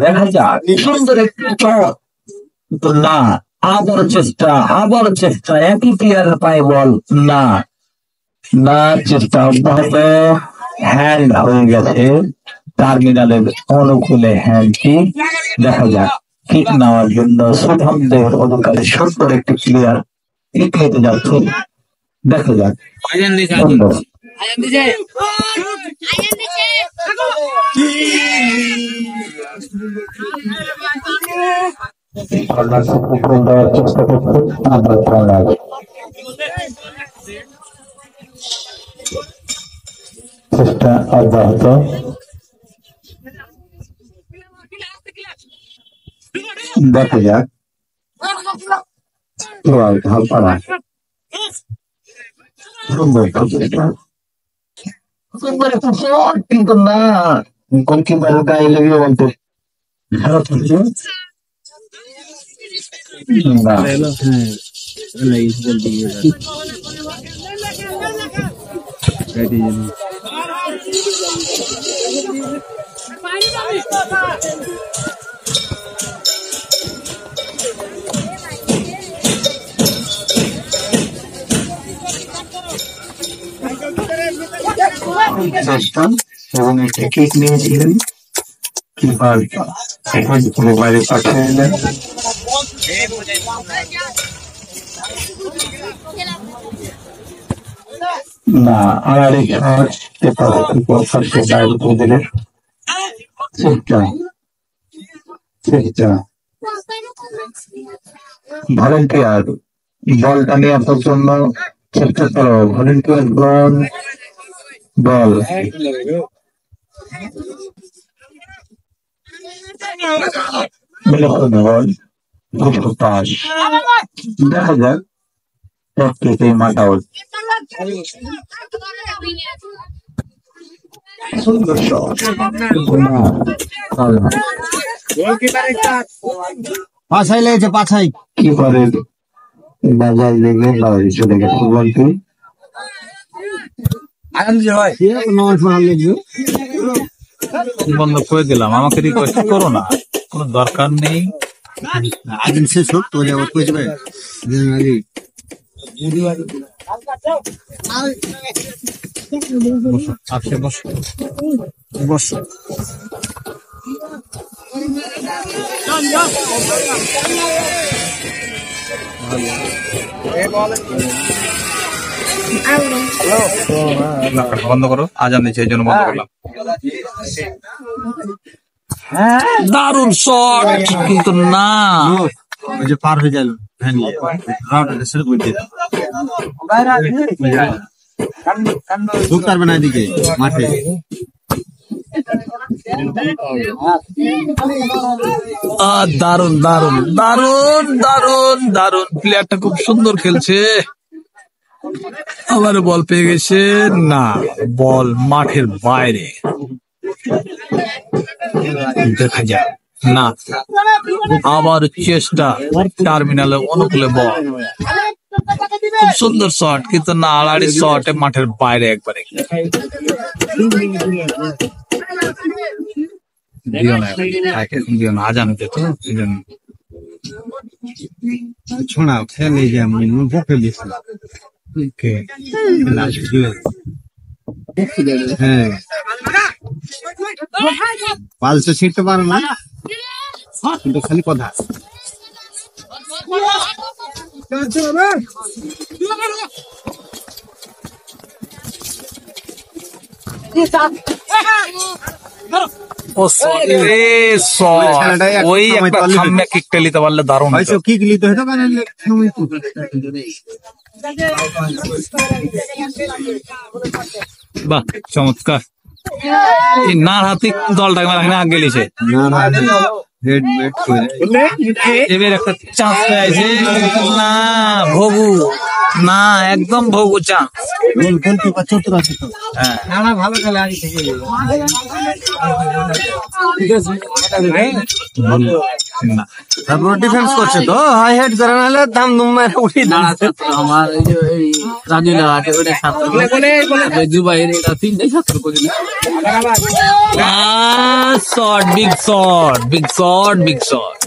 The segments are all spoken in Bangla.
দেখা যাক সুন্দর একটি না, আবার চেষ্টা, আবার চেষ্টা, একই প্লেয়ারের পায়ে বল না, না চেষ্টা অব্যাহত। হ্যান্ড হয়ে গেছে টার্মিনালের অনুকূলে, হ্যান্ড কিক। দেখা যাক কিক নেওয়ার জন্য শুভমদের অধিকারী সুন্দর একটি প্লেয়ার কিক নিতে যাচ্ছে। দেখা যাক সুন্দর চেষ্টা করছে, চেষ্টা অব্যাহত। দেখা যাক কিন্তু না, গোলকিপার গায়ে লেগে বলতে এবং একটা কেক নিয়েছিলেন, কিপার বাইরে পাঠিয়ে দিলেন। না, আড়াড়ি দিলেন। ভলেন্টিয়ার বলটা নিয়ে আসার জন্য চেষ্টা করো। ভলেন্টিয়ার বল দেখা যাক মাঠ আউট। সুন্দর পাছাই লেগেছে, পাছাই কি করে বাজার লেগে চলে গেছে বলটি। বন্ধ করে দিলাম, আমাকে রিকোয়েস্ট করো না, কোনো দরকার নেই। শেষ হোক তো যাবো বসো। বন্ধ করো, আজান দিচ্ছে এই জন্য বন্ধ করলাম। দারুণ শট, কিন্তু না, ওই যে পার হয়ে গেল ঢুকতে পারবে না এদিকে মাঠে। দারুণ দারুণ দারুণ দারুণ দারুণ, প্লেয়ারটা খুব সুন্দর খেলছে। আবার বল পেয়ে গেছে, না, বল মাঠের বাইরে। দেখা যাক, না, আবার চেষ্টা, টার্মিনালের অনুকূলে বল, খুব সুন্দর শট, কিন্তু না, আড়াড়ি শটে মাঠের বাইরে একবারে। আজান হতে তো ছোড়া খেলে যেমন বকে দিয়েছিল। হ্যাঁ, পালসে ছিঁড়তে পারো না, কিন্তু খালি কথা। ওই একটা সামনে কিকটা নিতে পারলে দারুণ হতো। কিক নিতে হতো, বাহ, চমৎকার। না হাতি দলটাকে মেলা আগে গেলিছে, এবার একটা চান্স পেয়েছে। না, ভগু, না, একদম ভগু চান্স। ভালো খেলে আগে থেকে। না। তারপর ডিফেন্স করছে তো হাই হেড করে নাহলে দাম দুম মেরে উঠে দাঁড়াচ্ছে। আমার এই যে এই রাজুলাহাটে ওটা ছাত্র দুবাইয়ের এটা তিনটাই ছাত্র করে short big short big short big short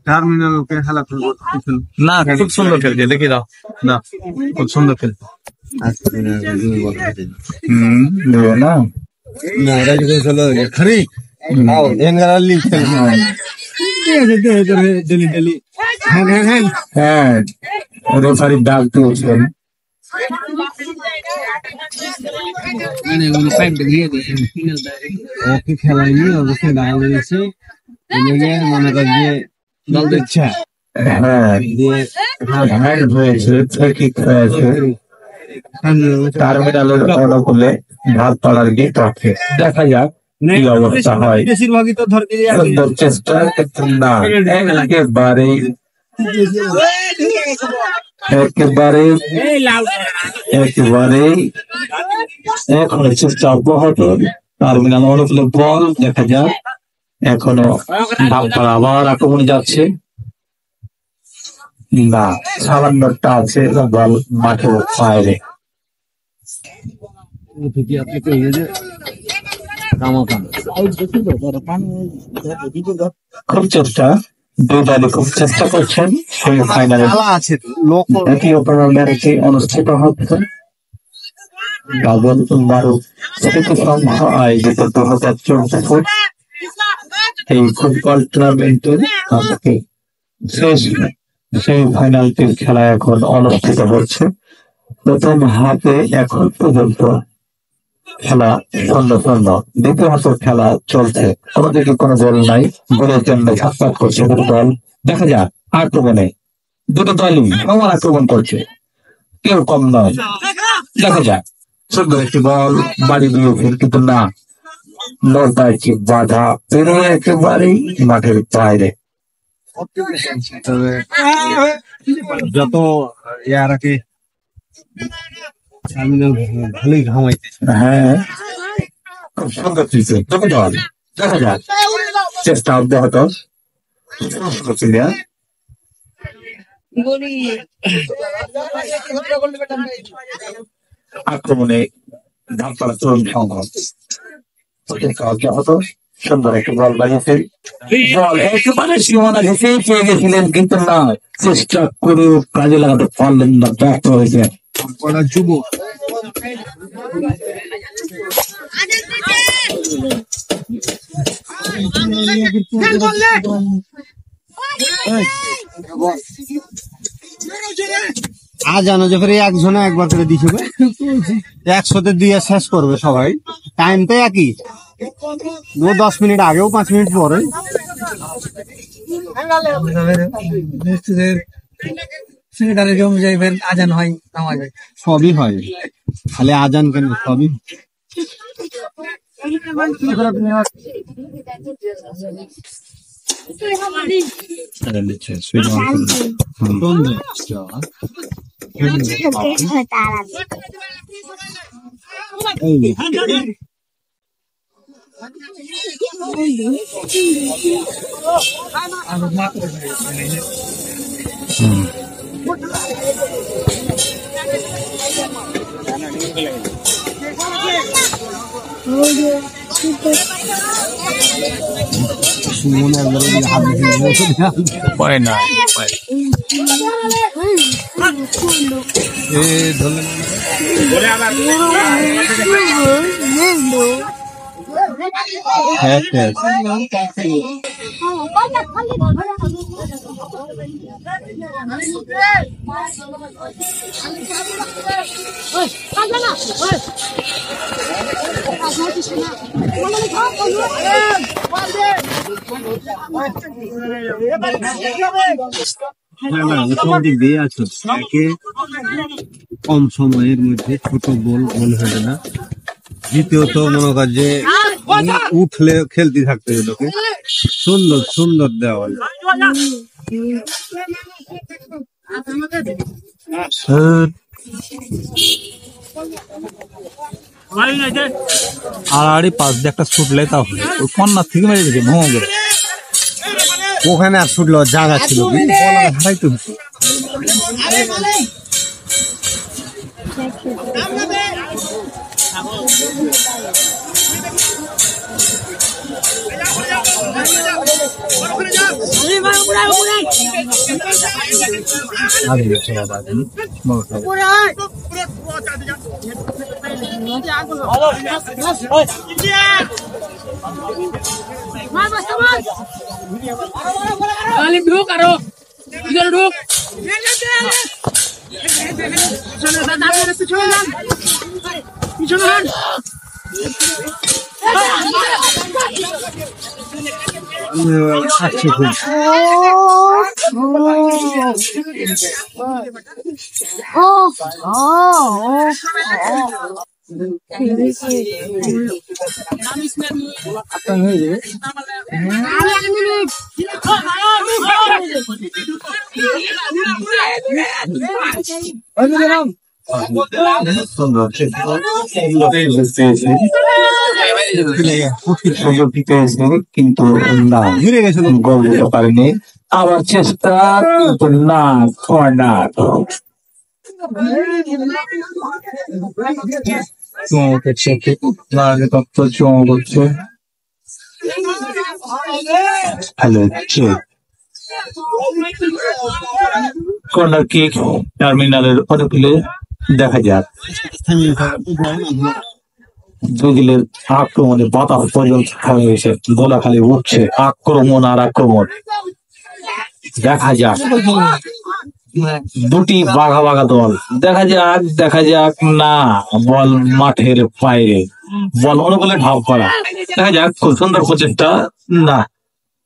terminal কে খেলা করবো না খুব সুন্দর খেলছে, দেখি দাও না খুব সুন্দর খেলছে। না না এটা যদি চলো খরি এনগারালি ডেলি ডেলি হ্যাঁ হ্যাঁ হ্যাঁ হ্যাঁ রেফারি ডাক দিয়েছেন। মানে উনি পাইপটা দিয়ে দিয়েছেন ফিনালটা ওকে খেলায়নি অবশ্যই ডাল দিয়েছে মনে কর যে দল দিচ্ছে হ্যাঁ দিয়ে হ্যান্ড হয়েছে, কিক হয়েছে টার্মিনালের অনুকূলে ভাত পাড়ার বিপক্ষে। দেখা যাক কি অবস্থা হয়। বেশিরভাগই তো ধরতে সুন্দর চেষ্টা কিন্তু না, একেবারে একেবারে একেবারে এখনো চেষ্টা অব্যাহত। টার্মিনাল অনুকূলে বল, দেখা যাক এখনো ভাত পাড়া আবার আক্রমণে যাচ্ছে না, সামান্যটা আছে বল মাঠের বাইরে। খুব চেষ্টা, দুই দলই খুব চেষ্টা করছেন। সেমিফাইনালে আছে লোক একই অপরাধে অনুষ্ঠিত হচ্ছে ডাবল মারু স্মৃতিসৌধ আয়োজিত 2024 এই ফুটবল টুর্নামেন্টের আজকে শেষ সেমিফাইনালটির খেলা এখন অনুষ্ঠিত হচ্ছে। প্রথম হাফে এখন পর্যন্ত খেলা 0-0, দ্বিতীয় হাফের খেলা চলছে, আমাদেরকে কোনো গোল নাই, গোলের জন্য ছটফট করছে দুটো দল। দেখা যাক আক্রমণে দুটো দলই সমান আক্রমণ করছে, কেউ কম নয়। দেখা যাক সুন্দর একটি বল বাড়ি দিয়ে কিন্তু না, নৌকায় বাধা পেরোয় একেবারেই মাঠের বাইরে। তবে যত ইয়ার কি ভালোই ঘামাইতেছে। হ্যাঁ খুব সুন্দর চিত্র, তবে দল দেখা যাক চেষ্টা অব্যাহত। আক্রমণে ধানপাড়া তরুণ সংঘ অব্যাহত। সুন্দর একটি বল বাড়িয়েছে, বল একেবারে সীমানা ঘেঁষে পেয়ে গেছিলেন কিন্তু না, চেষ্টা করে কাজে লাগাতে পারলেন না, ব্যর্থ হয়েছে। যুব আজ জানো যে করে একজনে একবার করে দিছে 100তে দিয়ে শেষ করবে সবাই, টাইম তো একই, 10 মিনিট আগেও 5 মিনিট পরে। আজান হয় সবই হয়, খালি আজান কেন সবই উপায় নাই, উপায় দিক দিয়ে আছো একে কম সময়ের মধ্যে ছোট গোল হয়ে না, দ্বিতীয়ত মনে কর যে উঠলে খেলতে থাকতে লোকে সুন্দর সুন্দর দেওয়া আড়াআড়ি পাশ দিয়ে একটা ছুটলে তাহলে ওই কন্যার থেকে মেরে গেছে ভোঁ করে। ওখানে আর ছুটলো জায়গা ছিল তো ঢুক আরো ঢুক কিন্তু না ঘুরে গেছিল গোল দিতে পারেনি। আবার চেষ্টা কিন্তু না, কর্নার। কর্নার কিক টার্মিনালের অনুকূলে দেখা যাক। দুদিলের আক্রমণে বাতাস পর্যন্ত হয়ে গেছে, দোলা খালি উঠছে, আক্রমণ আর আক্রমণ। দেখা যাক দুটি বাঘা বাঘা দল, দেখা যাক না, বল মাঠের বাইরে, বল অনুকূলে ঢাপ করা। দেখা যাক, খুব সুন্দর প্রচেষ্টা, না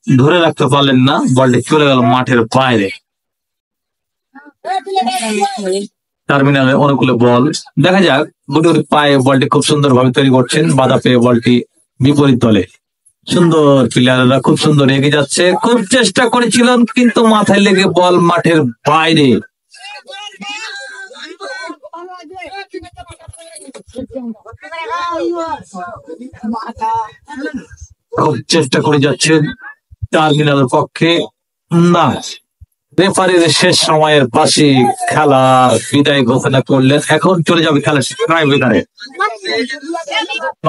ধরে রাখতে পারলেন না, বলটি চলে গেল মাঠের বাইরে। টার্মিনালের অনুকূলে বল, দেখা যাক, দুটি পায়ে বলটি খুব সুন্দর ভাবে তৈরি করছেন, বাধা পেয়ে বলটি বিপরীত দলে। সুন্দর, প্লেয়াররা খুব সুন্দর এগিয়ে যাচ্ছে, খুব চেষ্টা করেছিলেন কিন্তু মাথায় লেগে বল মাঠের বাইরে। খুব চেষ্টা করে যাচ্ছেন টার্মিনালের পক্ষে, না, রেফারির শেষ সময়ের পাশে খেলা বিদায় ঘোষণা করলেন। এখন চলে যাবে খেলা টাইব্রেকারে।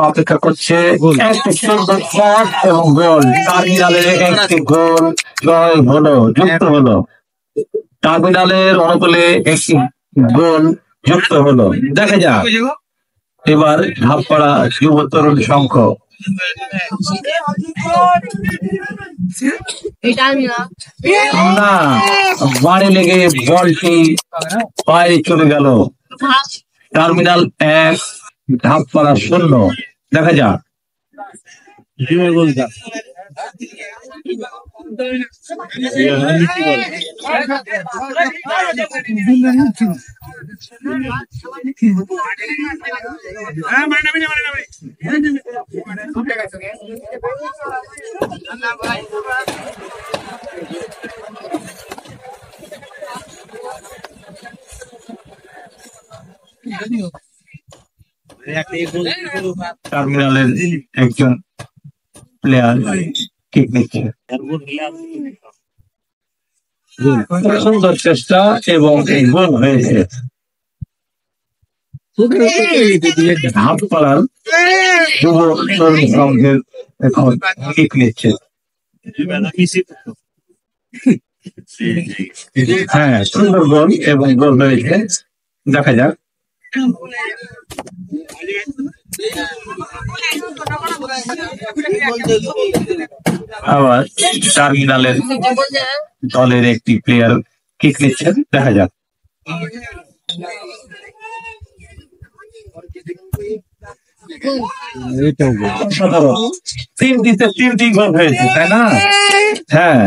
অপেক্ষা করছে একটি সুন্দর শট এবং গোল। টার্মিনালের একটি গোল জয় হলো, যুক্ত হলো। টার্মিনালের অনুকূলে একটি গোল যুক্ত হলো। দেখা যাক এবার ঢাপ করা যুব তরুণ সংঘ। না, বাড়ি লেগে বলটি বাইরে চলে গেল। টার্মিনাল 1, ঢাপ করা 0। দেখা যাক টার্মিনালের একজন প্লেয়ার কিক নিচ্ছে। সুন্দর চেষ্টা এবং গোল হয়েছে। ঢাপ করার যুব তরুণ সংঘের এখন কিক নিচ্ছে। হ্যাঁ, সুন্দর গোল এবং গোল হয়েছে। দেখা যাক আবার টার্মিনালের দলের একটি প্লেয়ার কিক নিচ্ছেন। দেখা যাক তিনটি গোল হয়েছে, তাই না? হ্যাঁ,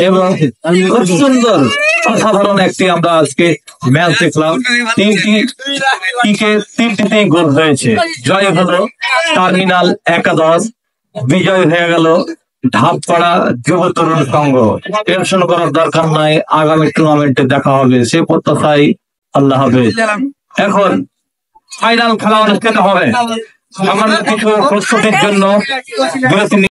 এবং খুব সুন্দর অসাধারণ একটি আমরা আজকে ম্যাচ দেখলাম। তিনটিতেই গোল হয়েছে। জয় হলো টার্মিনাল 11, বিজয় হয়ে গেল ঢাবপাড়া যুব তরুণ সংঘ। টেনশন করার দরকার নাই, আগামী টুর্নামেন্টে দেখা হবে সে প্রত্যাশায়। আল্লাহ হাফেজ। এখন ফাইনাল খেলা অনুষ্ঠিত হবে। সামান্য কিছু প্রস্তুতির জন্য বিরতি